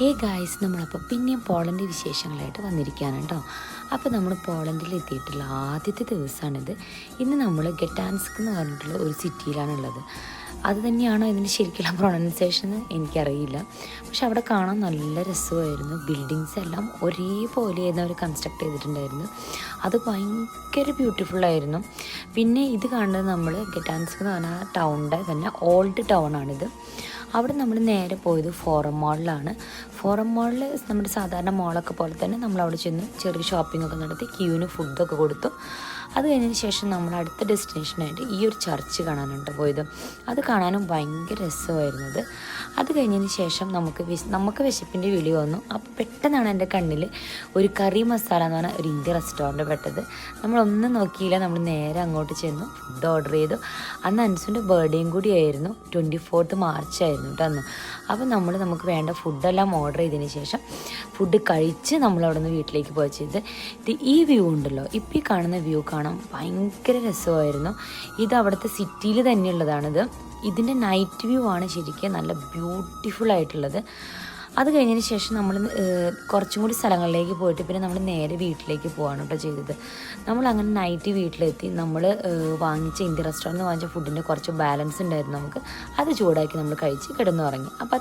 Hey guys, നമ്മളപ്പോൾ പിന്നെയും Poland വിശേഷങ്ങളായിട്ട് വന്നിരിക്കുകയാണ് കേട്ടോ. അപ്പോൾ നമ്മൾ പോളണ്ടിൽ എത്തിയിട്ടുള്ള ആദ്യത്തെ ദിവസമാണിത്. ഇന്ന് നമ്മൾ ഗെറ്റാൻസ്ക് എന്ന് പറഞ്ഞിട്ടുള്ള ഒരു സിറ്റിയിലാണുള്ളത്. അത് തന്നെയാണോ ഇതിൻ്റെ ശരിക്കുള്ള പ്രൊണൗൺസിയേഷൻ എനിക്കറിയില്ല. പക്ഷെ അവിടെ കാണാൻ നല്ല രസമായിരുന്നു. ബിൽഡിങ്സ് എല്ലാം ഒരേപോലെയായിരുന്നു അവർ കൺസ്ട്രക്ട് ചെയ്തിട്ടുണ്ടായിരുന്നു. അത് ഭയങ്കര ബ്യൂട്ടിഫുള്ളായിരുന്നു. പിന്നെ ഇത് കാണുന്നത് നമ്മൾ ഗെറ്റാൻസ്ക് എന്ന് പറഞ്ഞാൽ ടൗണിൻ്റെ തന്നെ ഓൾഡ് ടൗൺ ആണിത്. അവിടെ നമ്മൾ നേരെ പോയത് ഫോറം മാളിലാണ്. ഫോറം മാളിൽ നമ്മുടെ സാധാരണ മാളൊക്കെ പോലെ തന്നെ നമ്മൾ അവിടെ ചെന്ന് ചെറിയ ഷോപ്പിംഗ് ഒക്കെ നടത്തി ക്യൂവിന് ഫുഡൊക്കെ കൊടുത്തു. അത് കഴിഞ്ഞതിന് ശേഷം നമ്മൾ അടുത്ത ഡെസ്റ്റിനേഷനായിട്ട് ഈ ഒരു ചർച്ച് കാണാനുണ്ട് പോയത്. അത് കാണാനും ഭയങ്കര രസമായിരുന്നത്. അത് കഴിഞ്ഞതിന് ശേഷം നമുക്ക് വിശപ്പിൻ്റെ വിളി വന്നു. അപ്പോൾ പെട്ടെന്നാണ് എൻ്റെ കണ്ണിൽ ഒരു കറി മസാല എന്ന് പറഞ്ഞാൽ ഒരു ഇന്ത്യൻ റെസ്റ്റോറൻറ്റ് പെട്ടത്. നമ്മളൊന്നും നോക്കിയില്ല, നമ്മൾ നേരെ അങ്ങോട്ട് ചെന്നു ഫുഡ് ഓർഡർ ചെയ്തു. അന്ന് അൻസുൻ്റെ ബർത്ത്ഡേയും കൂടിയായിരുന്നു, 24 മാർച്ചായിരുന്നു കേട്ടോ അന്ന്. അപ്പോൾ നമുക്ക് വേണ്ട ഫുഡെല്ലാം ഓർഡർ ചെയ്തതിന് ശേഷം ഫുഡ് കഴിച്ച് നമ്മളവിടെ നിന്ന് വീട്ടിലേക്ക് പോയി ചെയ്ത് ഈ വ്യൂ ഉണ്ടല്ലോ, ഇപ്പോൾ ഈ കാണുന്ന വ്യൂ കാണാൻ ഭയങ്കര രസമായിരുന്നു. ഇത് അവിടുത്തെ സിറ്റിയിൽ തന്നെയുള്ളതാണിത്. ഇതിൻ്റെ നൈറ്റ് വ്യൂ ആണ് ശരിക്കും നല്ല ബ്യൂട്ടിഫുൾ ആയിട്ടുള്ളത്. അത് കഴിഞ്ഞതിന് ശേഷം നമ്മൾ കുറച്ചും കൂടി സ്ഥലങ്ങളിലേക്ക് പോയിട്ട് പിന്നെ നമ്മൾ നേരെ വീട്ടിലേക്ക് പോകാണ് കേട്ടോ ചെയ്തത്. നമ്മൾ അങ്ങനെ നൈറ്റ് വീട്ടിലെത്തി. നമ്മൾ വാങ്ങിച്ച ഇന്ത്യൻ റെസ്റ്റോറൻറ്റിൽ വാങ്ങിച്ച ഫുഡിൻ്റെ കുറച്ച് ബാലൻസ് ഉണ്ടായിരുന്നു നമുക്ക്. അത് ചൂടാക്കി നമ്മൾ കഴിച്ച് കിടന്നുറങ്ങി. അപ്പോൾ